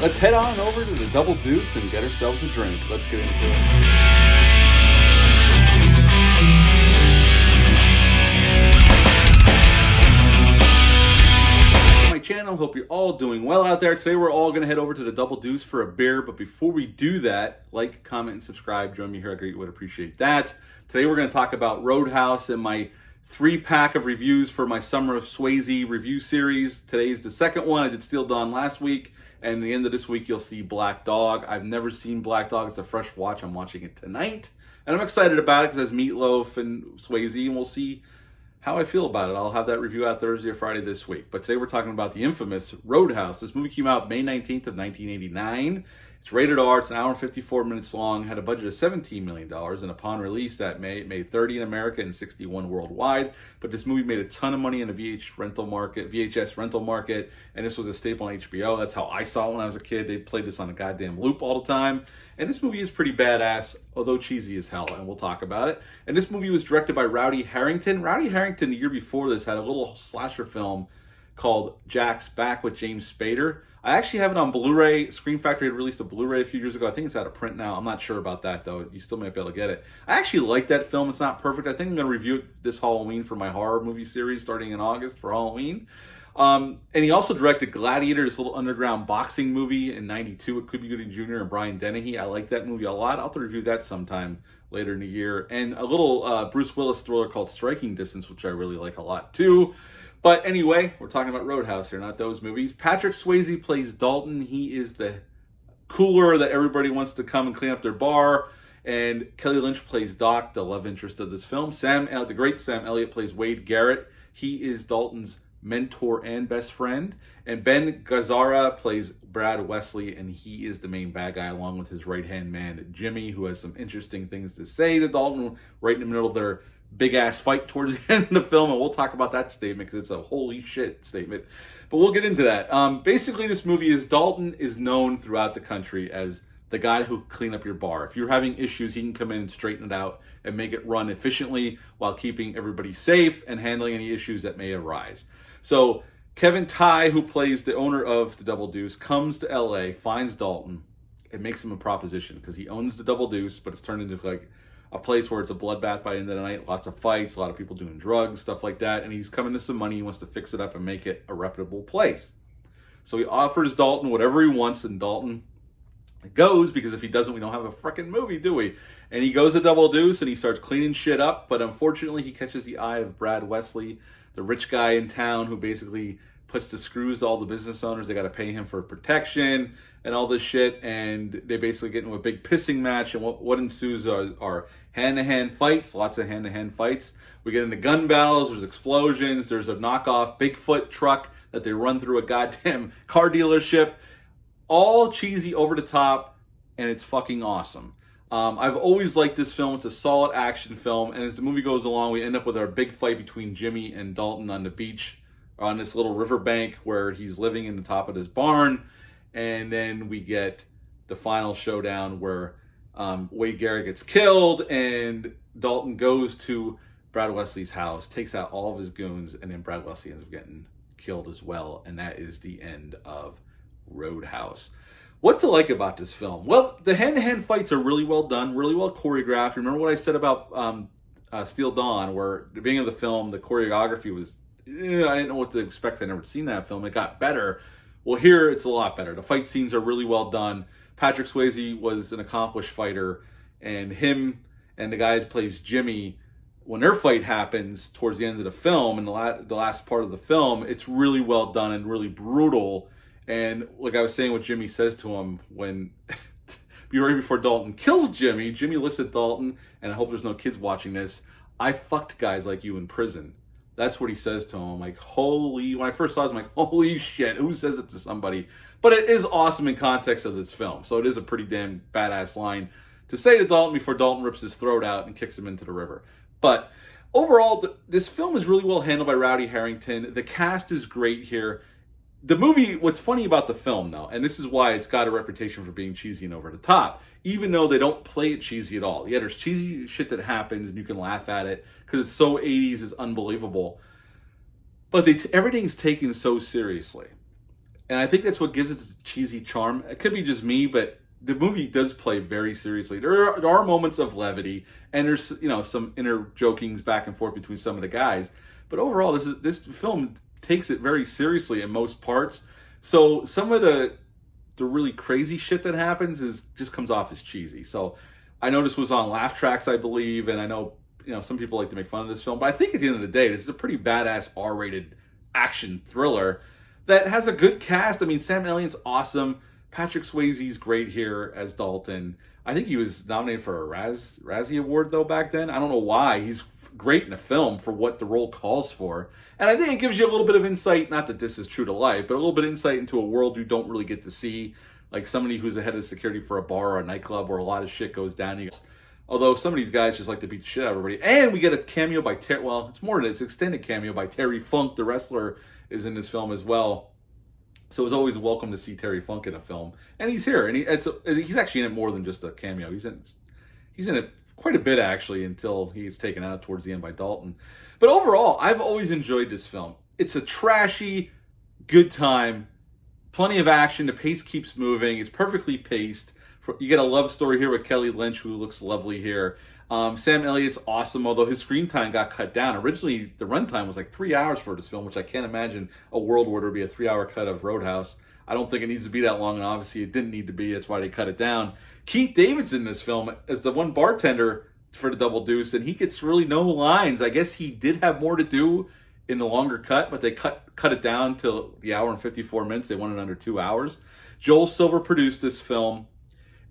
Let's head on over to the Double Deuce and get ourselves a drink. Let's get into it. My channel, hope you're all doing well out there. Today we're all going to head over to the Double Deuce for a beer, but before we do that, like, comment, and subscribe. Join me here. I greatly would appreciate that. Today we're going to talk about Roadhouse and my 3-pack of reviews for my Summer of Swayze review series. Today's the second one. I did Steel Dawn last week, and at the end of this week you'll see Black Dog. I've never seen Black Dog. It's a fresh watch. I'm watching it tonight, and I'm excited about it because it has Meatloaf and Swayze, and we'll see how I feel about it. I'll have that review out Thursday or Friday this week. But today we're talking about the infamous Roadhouse. This movie came out May 19th of 1989. It's rated R. It's an hour and 54 minutes long. Had a budget of $17 million. And upon release that May, it made 30 in America and 61 worldwide. But this movie made a ton of money in the VHS rental market. And this was a staple on HBO. That's how I saw it when I was a kid. They played this on a goddamn loop all the time. And this movie is pretty badass, although cheesy as hell, and we'll talk about it. And this movie was directed by Rowdy Harrington. Rowdy Harrington, the year before this, had a little slasher film called Jack's Back with James Spader. I actually have it on Blu-ray. Scream Factory had released a Blu-ray a few years ago. I think it's out of print now. I'm not sure about that, though. You still might be able to get it. I actually like that film. It's not perfect. I think I'm going to review it this Halloween for my horror movie series starting in August for Halloween. And he also directed Gladiator, this little underground boxing movie in '92 with Cuba Gooding Jr. and Brian Dennehy. I like that movie a lot. I'll have to review that sometime later in the year. And a little Bruce Willis thriller called Striking Distance, which I really like a lot too. But anyway, we're talking about Roadhouse here, not those movies. Patrick Swayze plays Dalton. He is the cooler that everybody wants to come and clean up their bar. And Kelly Lynch plays Doc, the love interest of this film. The great Sam Elliott plays Wade Garrett. He is Dalton's mentor and best friend. And Ben Gazzara plays Brad Wesley, and he is the main bad guy along with his right-hand man, Jimmy, who has some interesting things to say to Dalton right in the middle of their big-ass fight towards the end of the film, and we'll talk about that statement because it's a holy shit statement. But we'll get into that. Basically, this movie is Dalton is known throughout the country as the guy who can clean up your bar. If you're having issues, he can come in and straighten it out and make it run efficiently while keeping everybody safe and handling any issues that may arise. So Kevin Tighe, who plays the owner of the Double Deuce, comes to LA, finds Dalton, and makes him a proposition because he owns the Double Deuce, but it's turned into like a place where it's a bloodbath by the end of the night, lots of fights, a lot of people doing drugs, stuff like that, and he's coming to some money. He wants to fix it up and make it a reputable place. So he offers Dalton whatever he wants, and Dalton goes, because if he doesn't, we don't have a freaking movie, do we? And he goes to Double Deuce, and he starts cleaning shit up, but unfortunately, he catches the eye of Brad Wesley, the rich guy in town who basically puts the screws to all the business owners. They got to pay him for protection and all this shit, and they basically get into a big pissing match, and what ensues are hand-to-hand fights, lots of hand-to-hand fights. We get into gun battles, there's explosions, there's a knockoff Bigfoot truck that they run through a goddamn car dealership. All cheesy, over the top, and it's fucking awesome. I've always liked this film. It's a solid action film, and as the movie goes along, we end up with our big fight between Jimmy and Dalton on the beach, on this little riverbank where he's living in the top of this barn. And then we get the final showdown where Wade Garrett gets killed, and Dalton goes to Brad Wesley's house, takes out all of his goons, and then Brad Wesley ends up getting killed as well. And that is the end of Roadhouse. What to like about this film? Well, the hand-to-hand fights are really well done, really well choreographed. Remember what I said about Steel Dawn, where at the beginning of the film, the choreography was, I didn't know what to expect. I'd never seen that film. It got better. Well, here it's a lot better. The fight scenes are really well done. Patrick Swayze was an accomplished fighter, and him and the guy that plays Jimmy, when their fight happens towards the end of the film, in the last part of the film, it's really well done and really brutal. And like I was saying, what Jimmy says to him when right before Dalton kills Jimmy, Jimmy looks at Dalton, and I hope there's no kids watching this, "I fucked guys like you in prison." That's what he says to him. Like, when I first saw it, I'm like, holy shit, who says it to somebody? But it is awesome in context of this film. So it is a pretty damn badass line to say to Dalton before Dalton rips his throat out and kicks him into the river. But overall, this film is really well handled by Rowdy Harrington. The cast is great here. The movie, what's funny about the film, though, and this is why it's got a reputation for being cheesy and over the top, even though they don't play it cheesy at all. Yeah, there's cheesy shit that happens, and you can laugh at it, because it's so 80s, it's unbelievable. But everything's taken so seriously. And I think that's what gives it its cheesy charm. It could be just me, but the movie does play very seriously. There are moments of levity, and there's some inner jokings back and forth between some of the guys. But overall, this film takes it very seriously in most parts. So some of the really crazy shit that happens just comes off as cheesy. So I know this was on laugh tracks, I believe, and I know some people like to make fun of this film, but I think at the end of the day, this is a pretty badass R-rated action thriller that has a good cast. I mean, Sam Elliott's awesome. Patrick Swayze's great here as Dalton. I think he was nominated for a Razzie Award, though, back then. I don't know why. He's great in the film for what the role calls for. And I think it gives you a little bit of insight, not that this is true to life, but a little bit of insight into a world you don't really get to see. Like somebody who's the head of security for a bar or a nightclub where a lot of shit goes down. Although some of these guys just like to beat the shit out of everybody. And we get a cameo by Terry. Well, it's more than it's an extended cameo by Terry Funk, the wrestler, is in this film as well. So it's always welcome to see Terry Funk in a film, and he's here, and he's actually in it more than just a cameo. He's in it quite a bit actually until he's taken out towards the end by Dalton. But overall, I've always enjoyed this film. It's a trashy, good time, plenty of action. The pace keeps moving. It's perfectly paced. You get a love story here with Kelly Lynch, who looks lovely here. Sam Elliott's awesome, although his screen time got cut down. Originally, the runtime was like 3 hours for this film, which I can't imagine a world where there'd be a 3 hour cut of Roadhouse. I don't think it needs to be that long, and obviously it didn't need to be. That's why they cut it down. Keith David's in this film as the one bartender for the Double Deuce, and he gets really no lines. I guess he did have more to do in the longer cut, but they cut it down to the hour and 54 minutes. They wanted it under 2 hours. Joel Silver produced this film,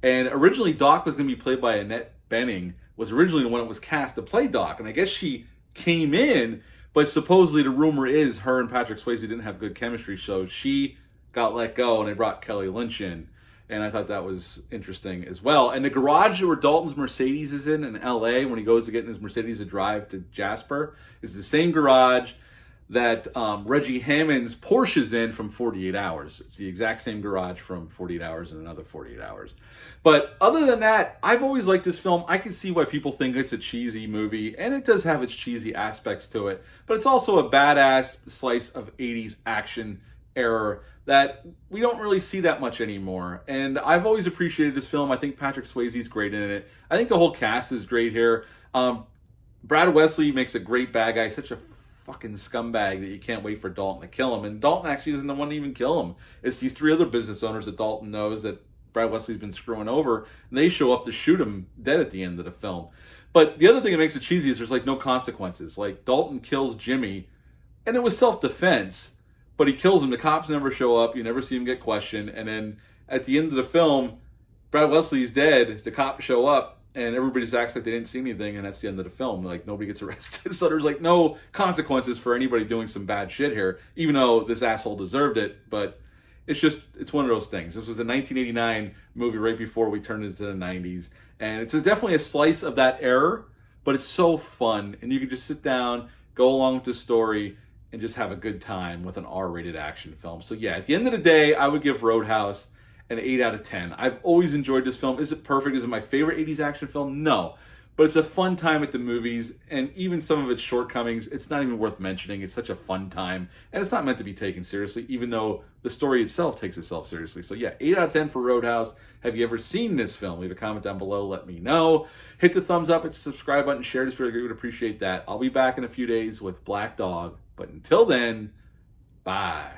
and originally Doc was going to be played by Annette Bening, was originally the one that was cast to play Doc. And I guess she came in, but supposedly the rumor is her and Patrick Swayze didn't have good chemistry, so she got let go and they brought Kelly Lynch in. And I thought that was interesting as well. And the garage where Dalton's Mercedes is in LA, when he goes to get in his Mercedes to drive to Jasper, is the same garage that Reggie Hammond's Porsche's in from 48 Hours. It's the exact same garage from 48 Hours and another 48 Hours. But other than that, I've always liked this film. I can see why people think it's a cheesy movie, and it does have its cheesy aspects to it, but it's also a badass slice of 80s action era that we don't really see that much anymore. And I've always appreciated this film. I think Patrick Swayze's great in it. I think the whole cast is great here. Brad Wesley makes a great bad guy. Such a fucking scumbag that you can't wait for Dalton to kill him. And Dalton actually isn't the one to even kill him. It's these three other business owners that Dalton knows that Brad Wesley's been screwing over, and they show up to shoot him dead at the end of the film. But the other thing that makes it cheesy is there's like no consequences. Like Dalton kills Jimmy, and it was self-defense, but he kills him. The cops never show up. You never see him get questioned. And then at the end of the film, Brad Wesley's dead. The cops show up, and everybody just acts like they didn't see anything, and that's the end of the film. Like, nobody gets arrested. So there's like no consequences for anybody doing some bad shit here, even though this asshole deserved it. But it's one of those things. This was a 1989 movie right before we turned into the 90s. And it's definitely a slice of that era, but it's so fun. And you can just sit down, go along with the story, and just have a good time with an R-rated action film. So yeah, at the end of the day, I would give Roadhouse an 8 out of 10. I've always enjoyed this film. Is it perfect? Is it my favorite 80s action film? No. But it's a fun time at the movies, and even some of its shortcomings, it's not even worth mentioning. It's such a fun time, and it's not meant to be taken seriously, even though the story itself takes itself seriously. So yeah, 8 out of 10 for Roadhouse. Have you ever seen this film? Leave a comment down below. Let me know. Hit the thumbs up, hit the subscribe button, share this video. I would appreciate that. I'll be back in a few days with Black Dog. But until then, bye.